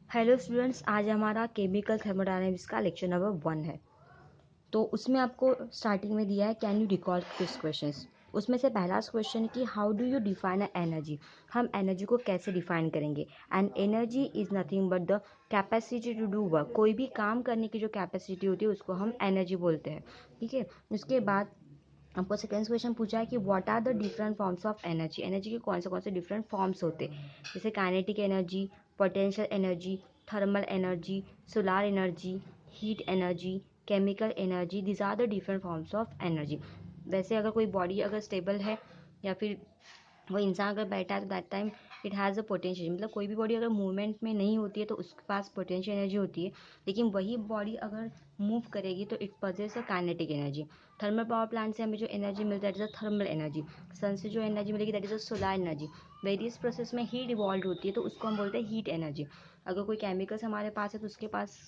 Hello students, आज हमारा chemical thermodynamics का लेक्चर नंबर 1 है। तो उसमें आपको स्टार्टिंग में दिया है can you recall this questions. उसमें से पहला क्वेश्चन है कि how do you define a energy. हम एनर्जी को कैसे डिफाइन करेंगे। And energy is nothing but the capacity to do work. कोई भी काम करने की जो कैपेसिटी होती है उसको हम एनर्जी बोलते हैं। ठीक है, उसके बाद आपको सेकेंड क्वेश्चन पूछा है कि what are the different forms of energy. Energy के कौन से डिफरेंट फॉर्म्स होते हैं, जैसे kinetic energy, potential energy, thermal energy, solar energy, heat energy, chemical energy. This are the different forms of energy. वैसे अगर कोई बॉडी अगर स्टेबल है या फिर वो इंसान अगर बैठा है तो that time it has a potential. मतलब कोई भी बॉडी अगर मूवमेंट में नहीं होती है तो उसके पास पोटेंशियल एनर्जी होती है, लेकिन वही बॉडी अगर मूव करेगी तो it possess a kinetic energy. Thermal power plant से हमें जो एनर्जी मिलता है that is a thermal energy. Sun से जो एनर्जी मिलेगी that is a solar energy. Various process में हीट इवॉल्व होती है तो उसको हम बोलते हैं हीट एनर्जी। अगर कोई केमिकल्स हमारे पास है तो उसके पास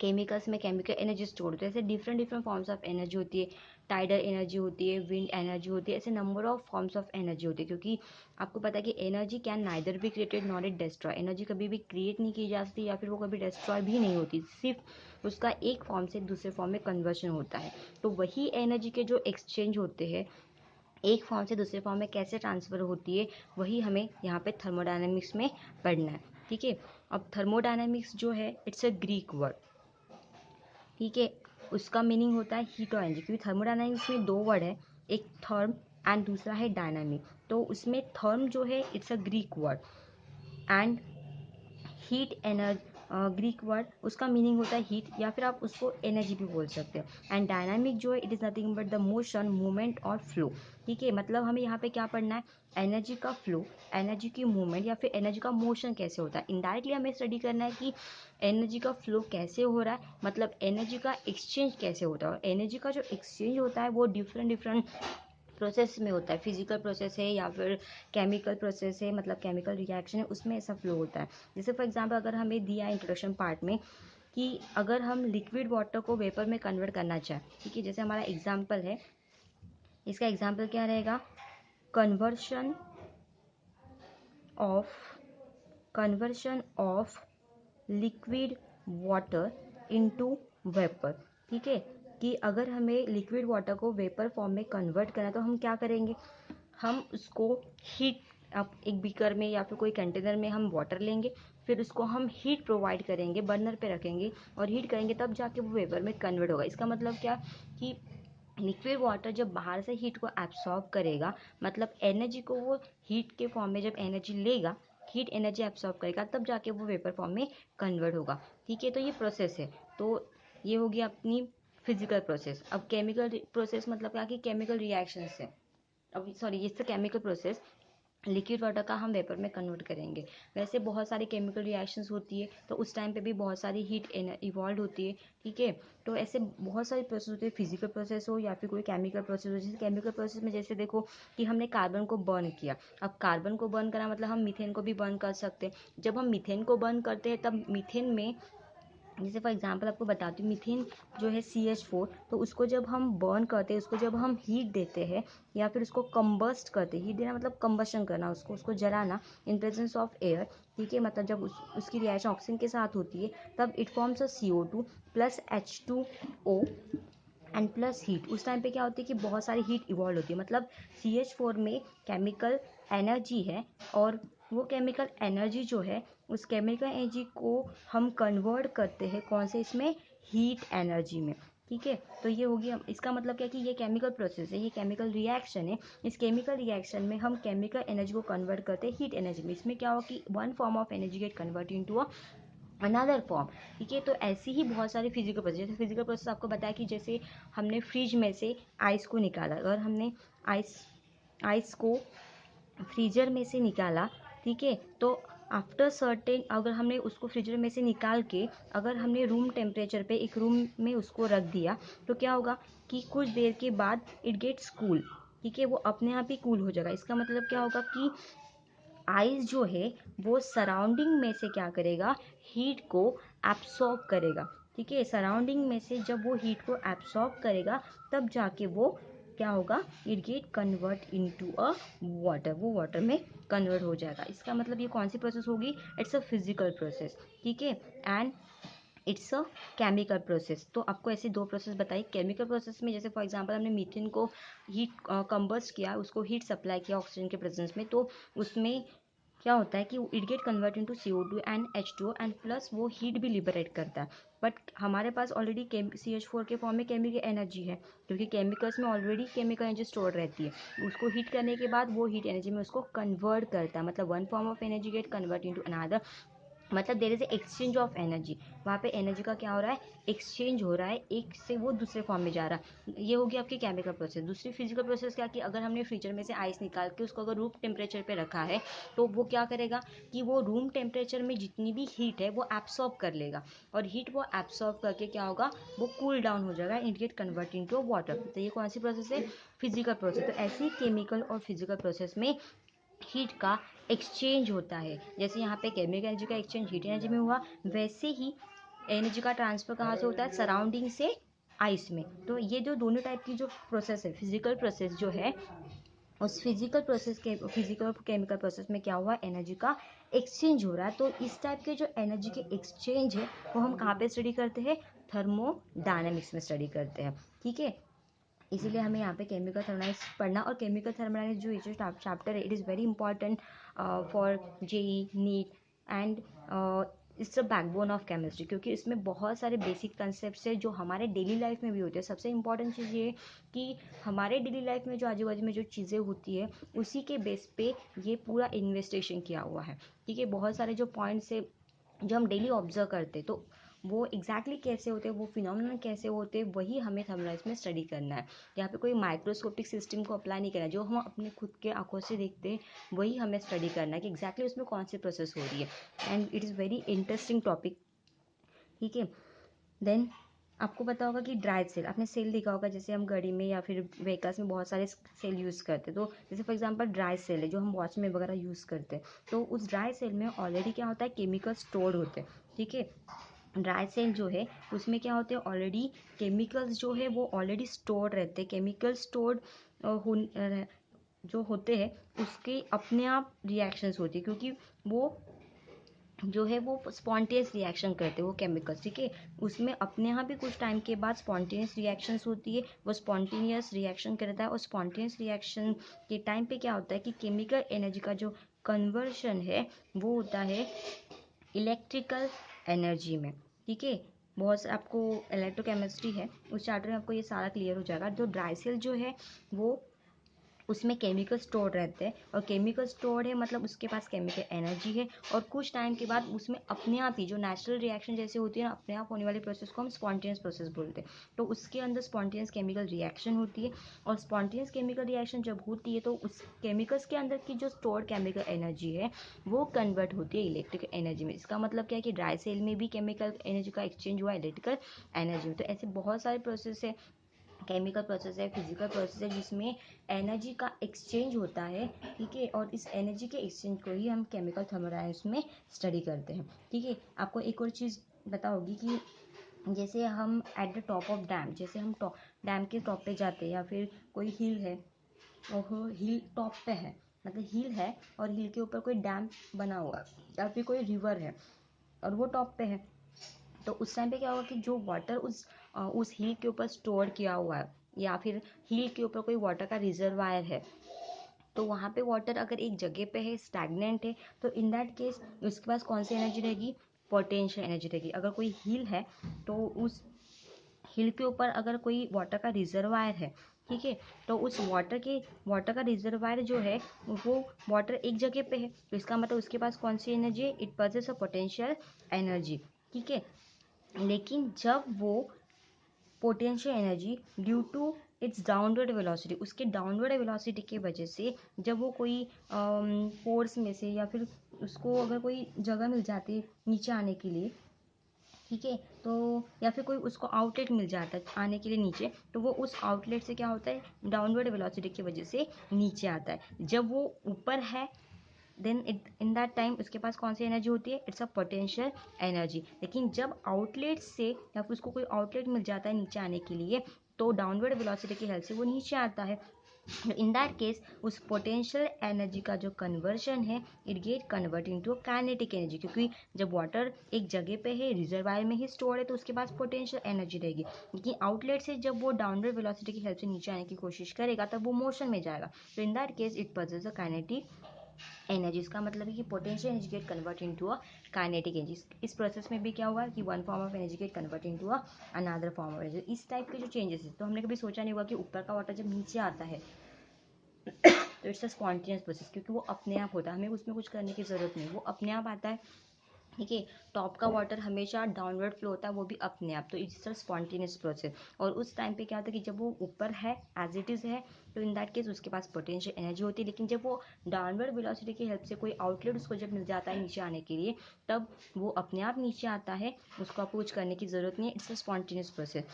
केमिकल्स में केमिकल एनर्जी स्टोर होती है। ऐसे different different forms of energy होती है। टाइडल एनर्जी होती है, विंड एनर्जी होती है, ऐसे number of forms of energy होती है। क्योंकि आपको पता है कि energy can neither be created not it destroy. Energy कभी भी क्रिएट नहीं की जा सकती या फिर वो कभी डिस्ट्रॉय भी नहीं होती, सिर्फ उसका एक फॉर्म से दूसरे फॉर्म में कन्वर्शन होता है। तो वही एनर्जी के जो एक्सचेंज होते हैं एक फॉर्म से दूसरे फॉर्म में कैसे ट्रांसफ़र होती है, वही हमें यहाँ पे थर्मोडायनेमिक्स में पढ़ना है। ठीक है, अब थर्मोडायनेमिक्स जो है इट्स अ ग्रीक वर्ड। ठीक है, उसका मीनिंग होता है हीट और एनर्जी। क्योंकि थर्मोडायनामिक्स में दो वर्ड है, एक थर्म एंड दूसरा है डायनामिक। तो उसमें थर्म जो है it's a Greek word and heat energy Greek word उसका मीनिंग होता है हीट या फिर आप उसको एनर्जी भी बोल सकते हो। एंड डायनामिक जो है it is nothing but the motion, movement और फ्लो। ठीक है, मतलब हमें यहाँ पे क्या पढ़ना है, एनर्जी का फ्लो, एनर्जी की मूवमेंट या फिर एनर्जी का मोशन कैसे होता है। इनडायरेक्टली हमें स्टडी करना है कि एनर्जी का फ्लो कैसे हो रहा है, मतलब एनर्जी का एक्सचेंज कैसे होता है। और एनर्जी का जो एक्सचेंज होता है वो डिफरेंट डिफरेंट प्रोसेस में होता है। फिजिकल प्रोसेस है या फिर केमिकल प्रोसेस है, मतलब केमिकल रिएक्शन है, उसमें ऐसा फ्लो होता है। जैसे फॉर एग्जांपल अगर हमें दिया है इंट्रोडक्शन पार्ट में कि अगर हम लिक्विड वाटर को वेपर में कन्वर्ट करना चाहें, ठीक है, जैसे हमारा एग्जांपल है, इसका एग्जांपल क्या रहेगा, conversion of conversion of liquid water into vapour. ठीक है, कि अगर हमें लिक्विड वाटर को वेपर फॉर्म में कन्वर्ट करना है तो हम क्या करेंगे, हम उसको हीट, अब एक बीकर में या फिर कोई कंटेनर में हम वाटर लेंगे, फिर उसको हम हीट प्रोवाइड करेंगे, बर्नर पे रखेंगे और हीट करेंगे, तब जाके वो वेपर में कन्वर्ट होगा। इसका मतलब क्या कि लिक्विड वाटर जब बाहर से हीट को एब्सॉर्ब करेगा, मतलब एनर्जी को वो हीट के फॉर्म में जब एनर्जी लेगा, हीट एनर्जी एब्सॉर्ब करेगा, तब जाके वो वेपर फॉर्म में कन्वर्ट होगा। ठीक है, तो ये प्रोसेस है। तो ये होगी अपनी फिजिकल प्रोसेस। अब केमिकल प्रोसेस मतलब क्या कि केमिकल रिएक्शन से, अब सॉरी इससे केमिकल प्रोसेस लिक्विड वाटर का हम वेपर में कन्वर्ट करेंगे। वैसे बहुत सारी केमिकल रिएक्शंस होती है तो उस टाइम पे भी बहुत सारी हीट इवॉल्व होती है। ठीक है, तो ऐसे बहुत सारी प्रोसेस होती है, फिजिकल प्रोसेस हो या फिर कोई केमिकल प्रोसेस हो। जैसे केमिकल प्रोसेस में जैसे देखो कि हमने कार्बन को बर्न किया, अब कार्बन को बर्न करा मतलब हम मीथेन को भी बर्न कर सकते हैं। जब हम मीथेन को बर्न करते हैं तब मीथेन में, जैसे फॉर एग्जांपल आपको बताती हूँ, मीथेन जो है CH4, तो उसको जब हम बर्न करते हैं, उसको जब हम हीट देते हैं या फिर उसको कंबस्ट करते हैं, हीट देना मतलब कंबशन करना, उसको जलाना इन प्रेजेंस ऑफ एयर। ठीक है, मतलब जब उसकी रिएक्शन ऑक्सीजन के साथ होती है तब it forms a CO2 plus H2O and plus heat. उस टाइम पे क्या होती है कि बहुत सारी हीट इवॉल्व होती है, मतलब CH4 में केमिकल एनर्जी है और वो केमिकल एनर्जी जो है उस केमिकल एनर्जी को हम कन्वर्ट करते हैं कौन से, इसमें हीट एनर्जी में। ठीक है, तो ये होगी, इसका मतलब क्या है कि ये केमिकल प्रोसेस है, ये केमिकल रिएक्शन है। इस केमिकल रिएक्शन में हम केमिकल एनर्जी को कन्वर्ट करते हैं हीट एनर्जी में। इसमें क्या होगा कि one form of energy get convert into a another form. ठीक है, तो ऐसी ही बहुत सारी फिजिकल प्रोसेस, जैसे फिजिकल प्रोसेस आपको बताया कि जैसे हमने फ्रिज में से आइस को निकाला, अगर हमने आइस को फ्रीजर में से निकाला, ठीक है, तो आफ्टर सर्टेन, अगर हमने उसको फ्रीजर में से निकाल के अगर हमने रूम टेम्परेचर पे एक रूम में उसको रख दिया तो क्या होगा कि कुछ देर के बाद इट गेट्स कूल। ठीक है, वो अपने आप ही कूल हो जाएगा। इसका मतलब क्या होगा कि आइस जो है वो सराउंडिंग में से क्या करेगा, हीट को एब्सॉर्ब करेगा। ठीक है, सराउंडिंग में से जब वो हीट को एब्सॉर्ब करेगा तब जाके वो क्या होगा, it get convert into a water, वो वाटर में कन्वर्ट हो जाएगा। इसका मतलब ये कौन सी प्रोसेस होगी, इट्स अ फिजिकल प्रोसेस, ठीक है, and it's a chemical process. तो आपको ऐसे दो प्रोसेस बताई। केमिकल प्रोसेस में जैसे फॉर एग्जांपल हमने मीथेन को हीट कंबस्ट किया, उसको हीट सप्लाई किया ऑक्सीजन के प्रेजेंस में, तो उसमें क्या होता है कि it get convert into CO2 and H2O and plus वो हीट भी लिबरेट करता है। बट हमारे पास ऑलरेडी CH4 के फॉर्म में केमिकल एनर्जी है, क्योंकि केमिकल्स में ऑलरेडी केमिकल एनर्जी स्टोर रहती है। उसको हीट करने के बाद वो हीट एनर्जी में उसको कन्वर्ट करता है, मतलब one form of energy get convert into another, मतलब there is exchange of energy. वहाँ पे एनर्जी का क्या हो रहा है, एक्सचेंज हो रहा है, एक से वो दूसरे फॉर्म में जा रहा है। ये होगी आपकी केमिकल प्रोसेस। दूसरी फिजिकल प्रोसेस क्या, कि अगर हमने फ्रीजर में से आइस निकाल के उसको अगर रूम टेम्परेचर पे रखा है, तो वो क्या करेगा कि वो रूम टेम्परेचर में जितनी भी हीट है वो एब्सॉर्ब कर लेगा, और हीट वो एब्सॉर्ब करके क्या होगा, वो कूल डाउन हो जाएगा, it get convert into water. तो ये कौन सी प्रोसेस है, फिजिकल प्रोसेस। तो ऐसी केमिकल और फिजिकल प्रोसेस में हीट का एक्सचेंज होता है। जैसे यहाँ पे केमिकल एनर्जी का एक्सचेंज हीट एनर्जी में हुआ, वैसे ही एनर्जी का ट्रांसफर कहाँ से होता है, सराउंडिंग से आइस में। तो ये जो दोनों टाइप की जो प्रोसेस है, फिजिकल प्रोसेस जो है, उस फिजिकल प्रोसेस के फिजिकल और केमिकल प्रोसेस में क्या हुआ, एनर्जी का एक्सचेंज हो रहा है। तो इस टाइप के जो एनर्जी के एक्सचेंज है वो हम कहाँ पे स्टडी करते हैं, थर्मोडायनेमिक्स में स्टडी करते हैं, ठीक है। इसीलिए हमें यहाँ पे केमिकल थर्मोडायनेमिक्स पढ़ना, और केमिकल थर्मोडायनेमिक्स जो ये चैप्टर है, it is very important for JEE neat and it's a backbone of chemistry, क्योंकि इसमें बहुत सारे बेसिक कंसेप्ट्स है जो हमारे डेली लाइफ में भी होते हैं। सबसे इंपॉर्टेंट चीज़ ये है कि हमारे डेली लाइफ में जो आजू बाजू में जो चीज़ें होती है उसी के बेस पे ये पूरा इन्वेस्टिगेशन किया हुआ है, ठीक है। बहुत सारे जो पॉइंट्स है जो हम डेली ऑब्जर्व करते हैं, तो वो एग्जैक्टली कैसे होते हैं, वो फिनोमिनन कैसे होते हैं, वही हमें थर्मोडायनेमिक्स में स्टडी करना है। यहाँ पे कोई माइक्रोस्कोपिक सिस्टम को अप्लाई नहीं करना है, जो हम अपने खुद के आंखों से देखते हैं वही हमें स्टडी करना है कि एग्जैक्टली उसमें कौन सी प्रोसेस हो रही है, and it is very interesting topic, ठीक है। देन आपको पता होगा कि ड्राई सेल, आपने सेल देखा होगा, जैसे हम गाड़ी में या फिर व्हीकल्स में बहुत सारे सेल यूज़ करते हैं। तो जैसे फॉर एग्जांपल ड्राई सेल है जो हम वॉच में वगैरह यूज़ करते हैं, तो उस ड्राई सेल में ऑलरेडी क्या होता है, केमिकल स्टोर्ड होते हैं, ठीक है। ड्राई सेल जो है उसमें क्या होते हैं, ऑलरेडी केमिकल्स जो है वो ऑलरेडी स्टोर्ड रहते हैं। केमिकल स्टोर्ड जो होते हैं उसके अपने आप रिएक्शंस होती है, क्योंकि वो जो है वो स्पॉन्टेनियस रिएक्शन करते हैं वो केमिकल्स, ठीक है। उसमें अपने यहाँ भी कुछ टाइम के बाद स्पॉन्टेनियस रिएक्शंस होती है, वो स्पॉन्टेनियस रिएक्शन करता है, और स्पॉन्टेनियस रिएक्शन के टाइम पे क्या होता है कि केमिकल एनर्जी का जो कन्वर्शन है वो होता है इलेक्ट्रिकल एनर्जी में, ठीक है। बहुत आपको इलेक्ट्रोकेमिस्ट्री है, उस चैप्टर में आपको ये सारा क्लियर हो जाएगा। जो ड्राई सेल जो है वो उसमें केमिकल स्टोर रहते हैं, और केमिकल स्टोर है मतलब उसके पास केमिकल एनर्जी है, और कुछ टाइम के बाद उसमें अपने आप ही जो नेचुरल रिएक्शन जैसे होती है ना, अपने आप होने वाली प्रोसेस को हम स्पॉन्टेनियस प्रोसेस बोलते हैं। तो उसके अंदर स्पॉन्टेनियस केमिकल रिएक्शन होती है, और स्पॉन्टेनियस केमिकल रिएक्शन जब होती है तो उस केमिकल्स के अंदर की जो स्टोर्ड केमिकल एनर्जी है वो कन्वर्ट होती है इलेक्ट्रिकल एनर्जी में। इसका मतलब क्या है कि ड्राई सेल में भी केमिकल एनर्जी का एक्सचेंज हुआ इलेक्ट्रिकल एनर्जी में। तो ऐसे बहुत सारे प्रोसेस है, केमिकल प्रोसेस है, फिजिकल प्रोसेस है, जिसमें एनर्जी का एक्सचेंज होता है, ठीक है। और इस एनर्जी के एक्सचेंज को ही हम केमिकल थर्मोडायनेमिक्स में स्टडी करते हैं, ठीक है। आपको एक और चीज़ पता होगी कि जैसे हम at the top of dam, जैसे हम डैम के टॉप पे जाते हैं, या फिर कोई हिल है और वो हिल टॉप पे है, मतलब हिल है और हिल के ऊपर कोई डैम बना हुआ है, या फिर कोई रिवर है और वो टॉप पे है, तो उस टाइम पे क्या होगा कि जो वाटर उस हिल के ऊपर स्टोर किया हुआ है, या फिर हिल के ऊपर कोई वाटर का रिजर्वायर है, तो वहाँ पे वाटर अगर एक जगह पे है, स्टैग्नेंट है, तो इन दैट केस उसके पास कौन सी एनर्जी रहेगी, पोटेंशियल एनर्जी रहेगी। अगर कोई हिल है तो उस हिल के ऊपर अगर कोई वाटर का रिजर्वायर है, ठीक है, तो उस वाटर का रिजर्वायर जो है वो वाटर एक जगह पे है, तो इसका मतलब उसके पास कौन सी एनर्जी है, it possesses a potential energy, ठीक है। लेकिन जब वो potential energy due to its downward velocity, उसके डाउनवर्ड वेलोसिटी की वजह से जब वो कोई फोर्स में से, या फिर उसको अगर कोई जगह मिल जाती है नीचे आने के लिए, ठीक है, तो या फिर कोई उसको आउटलेट मिल जाता है आने के लिए नीचे, तो वो उस आउटलेट से क्या होता है, डाउनवर्ड वेलोसिटी की वजह से नीचे आता है। जब वो ऊपर है देन इन दैट टाइम उसके पास कौन सी एनर्जी होती है, इट्स अ पोटेंशियल एनर्जी। लेकिन जब आउटलेट से या फिर उसको कोई आउटलेट मिल जाता है नीचे आने के लिए, तो डाउनवर्ड वेलोसिटी की हेल्प से वो नीचे आता है। इन दैट केस उस पोटेंशियल एनर्जी का जो कन्वर्जन है it get convert into kinetic energy, क्योंकि जब वाटर एक जगह पे है, रिजर्वायर में ही स्टोर है, तो उसके पास पोटेंशियल एनर्जी रहेगी। लेकिन आउटलेट से जब वो डाउनवर्ड वेलोसिटी की हेल्प से नीचे आने की कोशिश करेगा तब वो मोशन में जाएगा। तो in that case it possess a kinetic energy. इसका मतलब है कि potential energy get convert into a kinetic energy. इस प्रोसेस में भी क्या हुआ कि one form of energy get convert into a another form of energy. इस टाइप के जो चेंजेस है, तो हमने कभी सोचा नहीं हुआ कि ऊपर का वाटर जब नीचे आता है तो इट्स अ स्पॉन्टेनियस प्रोसेस, क्योंकि वो अपने आप होता है, हमें उसमें कुछ करने की ज़रूरत नहीं, वो अपने आप आता है। ठीक है, टॉप का वाटर हमेशा डाउनवर्ड फ्लो होता है, वो भी अपने आप, तो इट्स अ स्पॉन्टेनियस प्रोसेस। और उस टाइम पे क्या होता है कि जब वो ऊपर है एज इट इज़ है, तो इन दैट केस उसके पास पोटेंशियल एनर्जी होती है। लेकिन जब वो डाउनवर्ड वेलोसिटी की हेल्प से कोई आउटलेट उसको जब मिल जाता है नीचे आने के लिए, तब वो अपने आप नीचे आता है, उसको आपको कुछ करने की ज़रूरत नहीं है, इट्स अ स्पॉन्टेनियस प्रोसेस।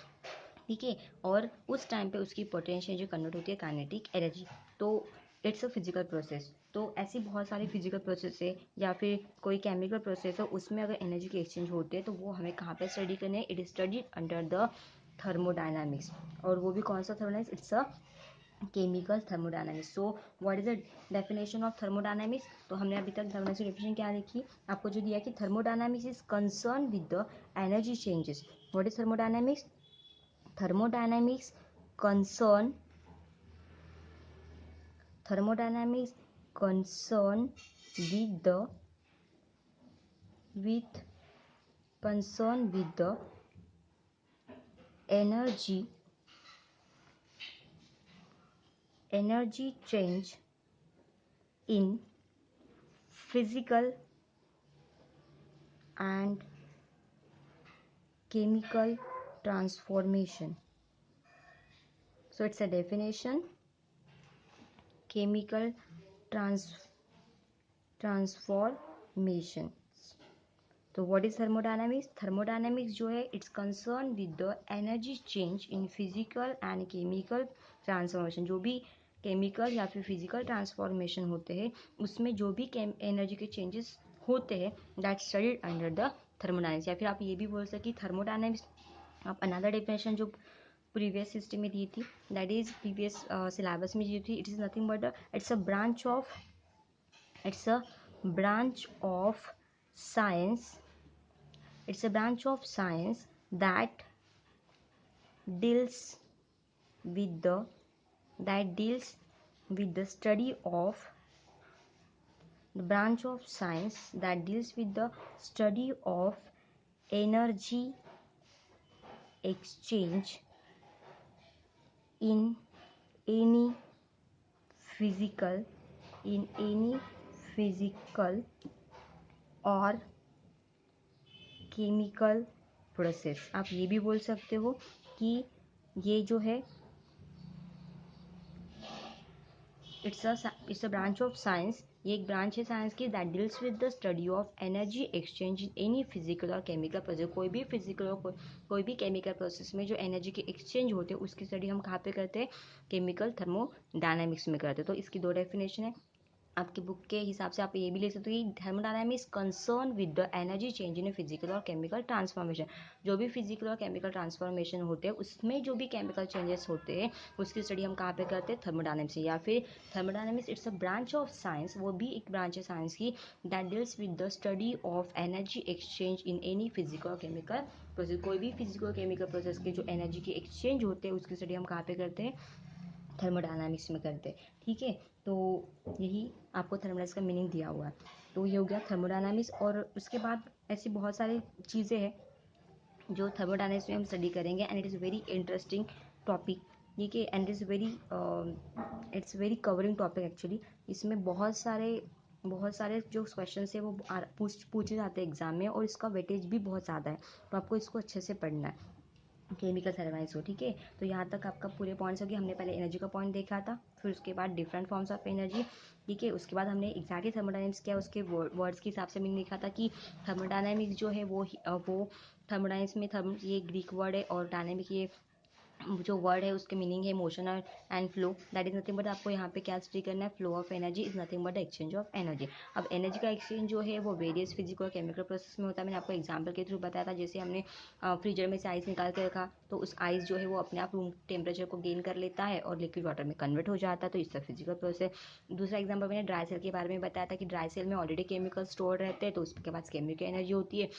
ठीक है, और उस टाइम पे उसकी पोटेंशियल जो कन्वर्ट होती है काइनेटिक एनर्जी। तो इट्स अ फिजिकल प्रोसेस। तो ऐसी बहुत सारी फिजिकल प्रोसेस है या फिर कोई केमिकल प्रोसेस है, उसमें अगर एनर्जी के एक्सचेंज होते हैं तो वो हमें कहाँ पे स्टडी करने हैं, it is studied under the thermodynamics. और वो भी कौन सा thermodynamics, it's a chemical thermodynamics. So what is the definition of thermodynamics? तो हमने अभी तक थर्मोडायनामिक्स की डेफिनेशन क्या लिखी, आपको जो दिया कि thermodynamics is concern with the energy changes. What is thermodynamics? Thermodynamics concern thermodynamics concern with the with concern with the energy change in physical and chemical transformation. So it's a definition, chemical transformation. तो what is thermodynamics? Thermodynamics जो है it's concern with the energy change in physical and chemical transformation. जो भी chemical या फिर physical transformation होते हैं उसमें जो भी एनर्जी के चेंजेस होते हैं that studied under the thermodynamics. या फिर आप ये भी बोल सकते थर्मोडायनामिक्स आप अनदर डेफिनेशन जो प्रीवियस सिस्टम में दी थी, दैट इज प्रीवियस सिलेबस में दी थी, it is nothing but it's a branch of science. It's a branch of science that deals with the study of the branch of science that deals with the study of energy exchange in any physical और chemical process. आप ये भी बोल सकते हो कि ये जो है it's a branch of science, ये एक ब्रांच है साइंस की that deals with the study of energy exchange in any physical और केमिकल प्रोसेस। कोई भी फिजिकल और कोई भी केमिकल प्रोसेस में जो एनर्जी के एक्सचेंज होते हैं उसकी स्टडी हम कहाँ पे करते हैं, केमिकल थर्मोडायनामिक्स में करते हैं। तो इसकी दो डेफिनेशन है, आपकी बुक के हिसाब से आप ये भी लिख सकते हो कि thermodynamics concern with the energy change in physical और केमिकल ट्रांसफॉर्मेशन। जो भी फिजिकल और केमिकल ट्रांसफॉर्मेशन होते हैं उसमें जो भी केमिकल चेंजेस होते हैं उसकी स्टडी हम कहाँ पे करते हैं, थर्मोडायनामिक्स से। या फिर thermodynamics it's a branch of science, वो भी एक ब्रांच है साइंस की that deals with the study of energy exchange in any physical और केमिकल प्रोसेस। कोई भी फिजिकल केमिकल प्रोसेस के जो एनर्जी के एक्सचेंज होते हैं उसकी स्टडी हम कहाँ पे करते हैं, थर्मोडायनामिक्स में करते हैं। ठीक है, तो यही आपको थर्मोडायनामिक्स का मीनिंग दिया हुआ है। तो ये हो गया थर्मोडायनामिक्स। और उसके बाद ऐसी बहुत सारी चीज़ें हैं जो थर्मोडायनामिक्स में हम स्टडी करेंगे and it is very interesting topic. ठीक है, and it's very covering topic actually. इसमें बहुत सारे जो क्वेश्चन है वो पूछे जाते हैं एग्जाम में, और इसका वेटेज भी बहुत ज़्यादा है, तो आपको इसको अच्छे से पढ़ना है। केमिकल थर्मोडायनामिक्स हो, ठीक है। तो यहाँ तक आपका पूरे पॉइंट्स हो गए। हमने पहले एनर्जी का पॉइंट देखा था, फिर उसके बाद डिफरेंट फॉर्म्स ऑफ एनर्जी, ठीक है। उसके बाद हमने एग्जैक्टली थर्मोडायनामिक्स क्या उसके वर्ड्स के हिसाब से मैंने लिखा था कि थर्मोडायनामिक्स जो है वो थर्मोडायनामिक्स में ये ग्रीक वर्ड है और डायनामिक ये जो वर्ड है उसके मीनिंग है motion and flow, that is nothing but आपको यहाँ पे क्या स्टडी करना है, flow of energy is nothing but exchange of energy. अब एनर्जी का एक्सचेंज जो है वो वेरियस फिजिकल और केमिकल प्रोसेस में होता है। मैंने आपको एग्जांपल के थ्रू बताया था, जैसे हमने फ्रीजर में से आइस निकाल के रखा तो उस आइस जो है वो अपने आप रूम टेम्परेचर को गेन कर लेता है और लिक्विड वाटर में कन्वर्ट हो जाता है, तो इसका फिजिकल प्रोसेस। दूसरा एग्जाम्पल मैंने ड्राई सेल के बारे में बताया था कि ड्राई सेल में ऑलरेडी केमिकल स्टोर रहते हैं, तो उसके पास केमिकल एनर्जी होती है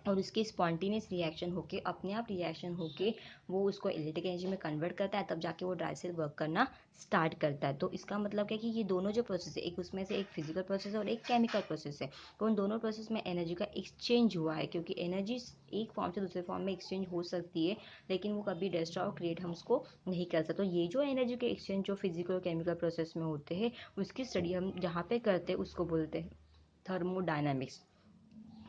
और उसके स्पॉन्टेनियस रिएक्शन होके, अपने आप रिएक्शन होके वो उसको इलेक्ट्रिक एनर्जी में कन्वर्ट करता है, तब जाके वो ड्राई सेल वर्क करना स्टार्ट करता है। तो इसका मतलब क्या कि ये दोनों जो प्रोसेस है, एक उसमें से एक फिजिकल प्रोसेस है और एक केमिकल प्रोसेस है, तो उन दोनों प्रोसेस में एनर्जी का एक्सचेंज हुआ है, क्योंकि एनर्जी एक फॉर्म से दूसरे फॉर्म में एक्सचेंज हो सकती है, लेकिन वो कभी डिस्ट्रॉय और क्रिएट हम उसको नहीं कर सकते। तो ये जो एनर्जी के एक्सचेंज जो फिजिकल और केमिकल प्रोसेस में होते हैं, उसकी स्टडी हम जहाँ पे करते हैं उसको बोलते हैं थर्मोडायनामिक्स।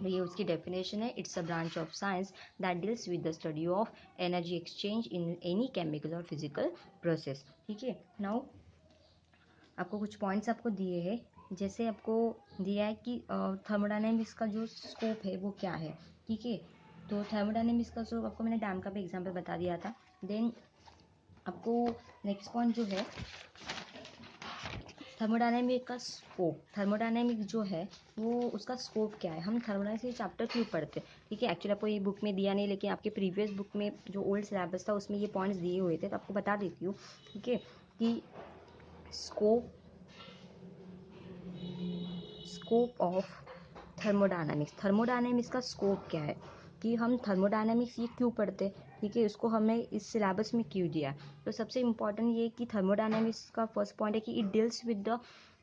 ये उसकी डेफिनेशन है, it's a branch of science that deals with the study of energy exchange in any chemical और फिजिकल प्रोसेस। ठीक है, नाउ आपको कुछ पॉइंट्स आपको दिए हैं, जैसे आपको दिया है कि थर्मोडायनेमिक्स का जो स्कोप है वो क्या है। ठीक है, तो थर्मोडायनेमिक्स का जो आपको मैंने डैम का भी एग्जाम्पल बता दिया था। देन आपको नेक्स्ट पॉइंट जो है थर्मोडायनेमिक का स्कोप, थर्मोडायनेमिक जो है वो उसका स्कोप क्या है, हम थर्मोडायनेमिक्स ये चैप्टर क्यों पढ़ते हैं। ठीक है, एक्चुअली आपको ये बुक में दिया नहीं, लेकिन आपके प्रीवियस बुक में जो ओल्ड सिलेबस था उसमें ये पॉइंट्स दिए हुए थे, तो आपको बता देती हूँ। ठीक है, कि scope scope of thermodynamics, thermodynamics का स्कोप क्या है, कि हम थर्मोडायनामिक्स ये क्यों पढ़ते। ठीक है, उसको हमें इस सिलेबस में क्यों दिया। तो सबसे इम्पॉर्टेंट ये कि थर्मोडायनामिक्स का फर्स्ट पॉइंट है कि it deals with the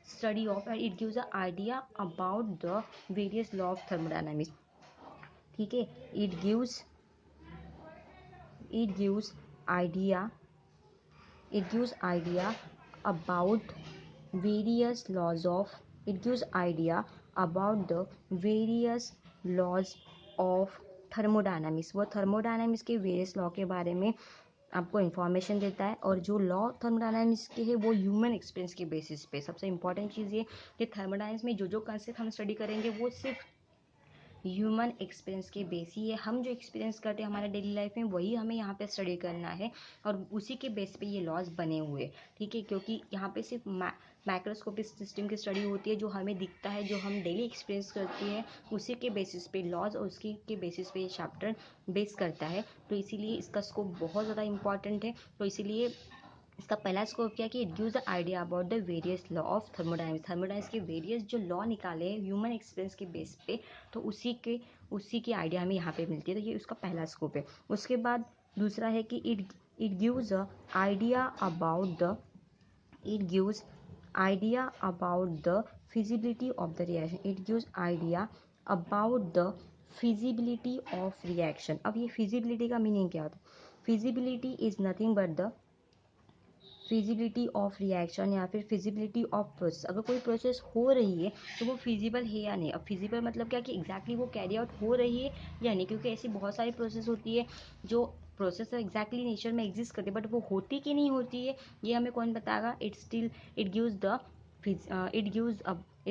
study of and it gives a idea about the various law of thermodynamics. ठीक है, it gives idea it gives idea about various laws of it gives idea about the various laws of thermodynamics. वो thermodynamics के various law के बारे में आपको information देता है, और जो लॉ थर्मोडायनामिक्स के है वो ह्यूमन एक्सपीरियंस के बेसिस पे। सबसे इंपॉर्टेंट चीज़ ये कि थर्मोडायनामिक्स में जो जो कंसेप्ट हम स्टडी करेंगे वो सिर्फ ह्यूमन एक्सपीरियंस के बेस ही है, हम जो एक्सपीरियंस करते हैं हमारे डेली लाइफ में वही हमें यहाँ पे स्टडी करना है, और उसी के बेस पे ये लॉज बने हुए हैं। ठीक है, क्योंकि यहाँ पे सिर्फ माइक्रोस्कोपिक सिस्टम की स्टडी होती है, जो हमें दिखता है, जो हम डेली एक्सपीरियंस करते हैं, उसी के बेसिस पे लॉज और उसकी के बेसिस पे ये चैप्टर बेस करता है। तो इसीलिए इसका स्कोप बहुत ज़्यादा इंपॉर्टेंट है। तो इसीलिए इसका पहला स्कोप क्या है कि it gives the idea about the various law of thermodynamics. Thermodynamics के वेरियस जो लॉ निकाले हैं ह्यूमन एक्सपीरियंस के बेस पे, तो उसी की आइडिया हमें यहाँ पे मिलती है। तो ये उसका पहला स्कोप है। उसके बाद दूसरा है कि it gives a idea about the it gives idea about the feasibility of the reaction. It gives idea about the feasibility of reaction. अब ये फिजिबिलिटी का मीनिंग क्या होता है। Feasibility is nothing but the feasibility of reaction या फिर feasibility of process. अगर कोई प्रोसेस हो रही है तो वो फिजिबल है या नहीं। अब फिजिबल मतलब क्या कि एग्जैक्टली वो कैरी आउट हो रही है या नहीं, क्योंकि ऐसी बहुत सारी प्रोसेस होती है जो प्रोसेस एग्जैक्टली नेचर में एग्जिस्ट करती है, बट वो होती कि नहीं होती है ये हमें कौन बताएगा। It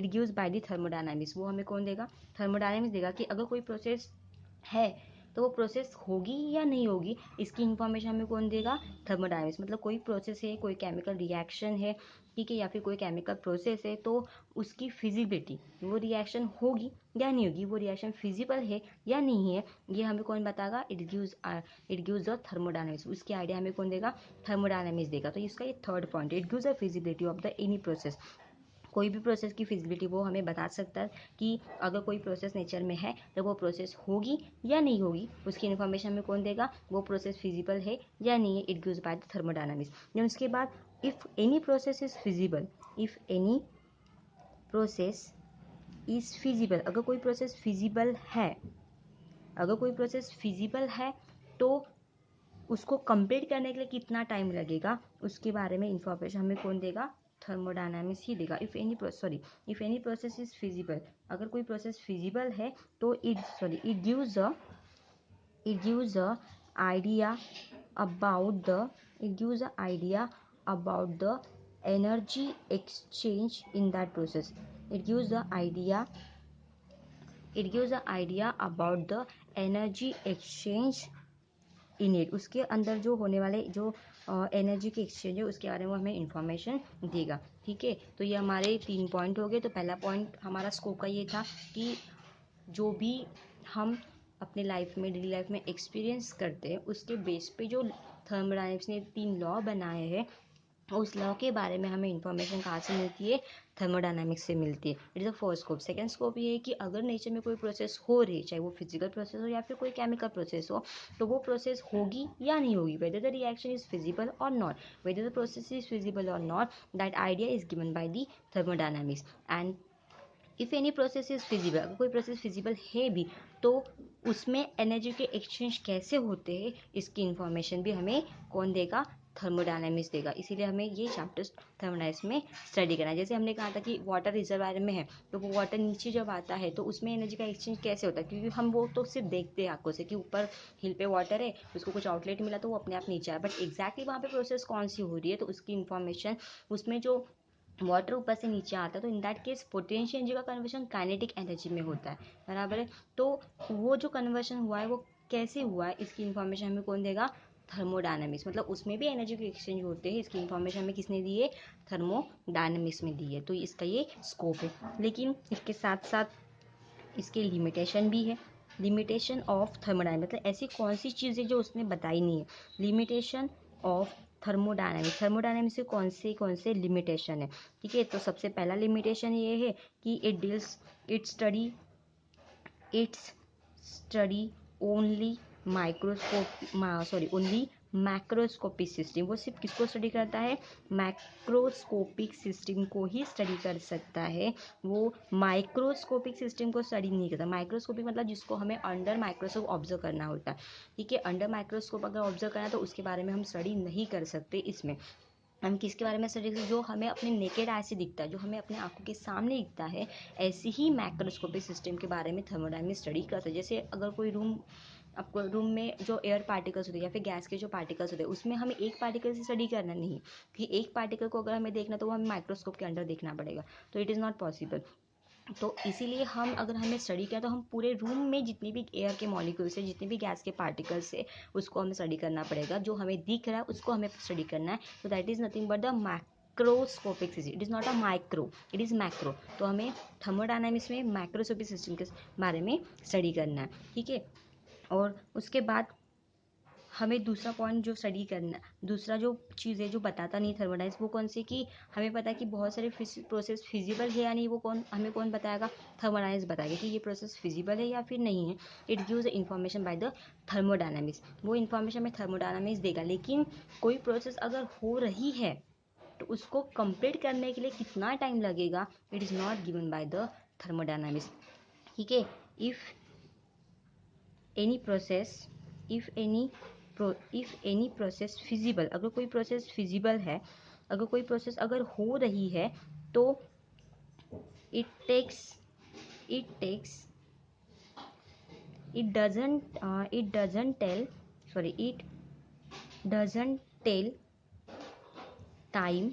gives by the thermodynamics. वो हमें कौन देगा, थर्मोडायनामिक्स देगा कि अगर कोई प्रोसेस है तो वो प्रोसेस होगी या नहीं होगी, इसकी इन्फॉर्मेशन हमें कौन देगा, थर्मोडायनामिक्स। मतलब कोई प्रोसेस है, कोई केमिकल रिएक्शन है, ठीक है, या फिर कोई केमिकल प्रोसेस है, तो उसकी फिजिबिलिटी, वो रिएक्शन होगी या नहीं होगी, वो रिएक्शन फिजिबल है या नहीं है, ये हमें कौन बताएगा, इट गिव्स द थर्मोडायनामिक्स। उसकी आइडिया हमें कौन देगा, थर्मोडायनामिक्स देगा। तो इसका ये third point, it gives the feasibility of the any process. कोई भी प्रोसेस की फिजिबिलिटी वो हमें बता सकता है कि अगर कोई प्रोसेस नेचर में है तो वो प्रोसेस होगी या नहीं होगी, उसकी इन्फॉर्मेशन हमें कौन देगा, वो प्रोसेस फिजिबल है या नहीं है। It gives by the thermodynamics. Then उसके बाद if any process is feasible, if any process is feasible, अगर कोई प्रोसेस फिजिबल है, अगर कोई प्रोसेस फिजिबल है तो उसको कंप्लीट करने के लिए कितना टाइम लगेगा, उसके बारे में इंफॉर्मेशन हमें कौन देगा, थर्मोडायनामिक्स ही देगा। If any process is feasible, अगर कोई प्रोसेस फिजिबल है तो it gives a idea about the energy exchange in that process. It gives the idea about the energy exchange इनेट, उसके अंदर जो होने वाले जो एनर्जी के एक्सचेंज है उसके बारे में हमें इंफॉर्मेशन देगा। ठीक है, तो ये हमारे 3 पॉइंट हो गए। तो पहला पॉइंट हमारा स्कोप का ये था कि जो भी हम अपने लाइफ में, डेली लाइफ में एक्सपीरियंस करते हैं उसके बेस पे जो थर्मोडायनेमिक्स ने 3 लॉ बनाए हैं उस लॉ के बारे में हमें इंफॉर्मेशन कहाँ से मिलती है, थर्मोडायनामिक्स से मिलती है। It is the first scope. Second scope ये है कि अगर नेचर में कोई प्रोसेस हो रही है, चाहे वो फिजिकल प्रोसेस हो या फिर कोई केमिकल प्रोसेस हो, तो वो प्रोसेस होगी या नहीं होगी, whether the reaction is feasible और not, whether the process is feasible और not, that idea is given by the thermodynamics. And if any process is feasible, अगर कोई प्रोसेस फिजिबल है भी तो उसमें एनर्जी के एक्सचेंज कैसे होते हैं इसकी इंफॉर्मेशन भी हमें कौन देगा, थर्मोडायनामिक्स देगा। इसीलिए हमें ये चैप्टर्स थर्मोडायनामिक्स में स्टडी करना है। जैसे हमने कहा था कि वाटर रिजर्वायर में है तो वो वाटर नीचे जब आता है तो उसमें एनर्जी का एक्सचेंज कैसे होता है, क्योंकि हम वो तो सिर्फ देखते हैं आंखों से कि ऊपर हिल पे वाटर है, उसको कुछ आउटलेट मिला तो वो अपने आप नीचे आया, बट एग्जैक्टली वहाँ पे प्रोसेस कौन सी हो रही है तो उसकी इन्फॉर्मेशन, उसमें जो वाटर ऊपर से नीचे आता है तो in that case potential energy का कन्वर्शन काइनेटिक एनर्जी में होता है, बराबर है। तो वो जो कन्वर्शन हुआ है वो कैसे हुआ है इसकी इन्फॉर्मेशन हमें कौन देगा, थर्मोडायनामिक्स। मतलब उसमें भी एनर्जी के एक्सचेंज होते हैं, इसकी इन्फॉर्मेशन हमें किसने दी है, थर्मोडायनामिक्स में दी है। तो इसका ये स्कोप है, लेकिन इसके साथ साथ इसके लिमिटेशन भी है। लिमिटेशन ऑफ थर्मोडायनामिक्स, मतलब ऐसी कौन सी चीज़ें जो उसने बताई नहीं है। लिमिटेशन ऑफ थर्मोडायनामिक्स, थर्मोडायनामिक्स के कौन से लिमिटेशन है। ठीक है, तो सबसे पहला लिमिटेशन ये है कि it's study only only macroscopic system. वो सिर्फ किसको स्टडी करता है, मैक्रोस्कोपिक सिस्टम को ही स्टडी कर सकता है, वो माइक्रोस्कोपिक सिस्टम को स्टडी नहीं करता। माइक्रोस्कोपिक मतलब जिसको हमें अंडर माइक्रोस्कोप ऑब्जर्व करना होता है। ठीक है, अंडर माइक्रोस्कोप अगर ऑब्जर्व करना है तो उसके बारे में हम स्टडी नहीं कर सकते। इसमें हम किसके बारे में स्टडी करते हैं, जो हमें अपने नेकेड आई से दिखता है, जो हमें अपने आंखों के सामने दिखता है, ऐसे ही मैक्रोस्कोपिक सिस्टम के बारे में थर्मोडायनामिक्स स्टडी करते हैं। जैसे अगर कोई आपको रूम में जो एयर पार्टिकल्स होते हैं या फिर गैस के जो पार्टिकल्स होते हैं उसमें हमें एक पार्टिकल से स्टडी करना नहीं, कि एक पार्टिकल को अगर हमें देखना तो वो हमें माइक्रोस्कोप के अंडर देखना पड़ेगा, तो इट इज़ नॉट पॉसिबल। तो इसीलिए अगर हमें स्टडी किया तो हम पूरे रूम में जितनी भी एयर के मॉलिक्यूल्स है, जितने भी गैस के पार्टिकल्स है, उसको हमें स्टडी करना पड़ेगा। जो हमें दिख रहा है उसको हमें स्टडी करना है। तो that is nothing but the macroscopic system. It is not a micro, it is macro. तो हमें थर्मोडायनामिक्स में मैक्रोस्कोपिक सिस्टम के बारे में स्टडी करना है। ठीक है, और उसके बाद हमें दूसरा पॉइंट जो स्टडी करना, दूसरा जो चीज़ है जो बताता नहीं थर्मोडायनामिक्स, वो कौन सी, कि हमें पता है कि बहुत सारे प्रोसेस फिजिबल है या नहीं, वो कौन बताएगा, थर्मोडायनामिक्स बताएगा कि ये प्रोसेस फिजिबल है या फिर नहीं है। It gives the information bye the thermodynamics. वो इन्फॉर्मेशन हमें थर्मोडायनामिक्स देगा। लेकिन कोई प्रोसेस अगर हो रही है तो उसको कंप्लीट करने के लिए कितना टाइम लगेगा, it is not given by the thermodynamics. ठीक है, if any process if any process feasible, अगर कोई प्रोसेस फिजिबल है, अगर कोई प्रोसेस अगर हो रही है तो it takes it takes it doesn't tell time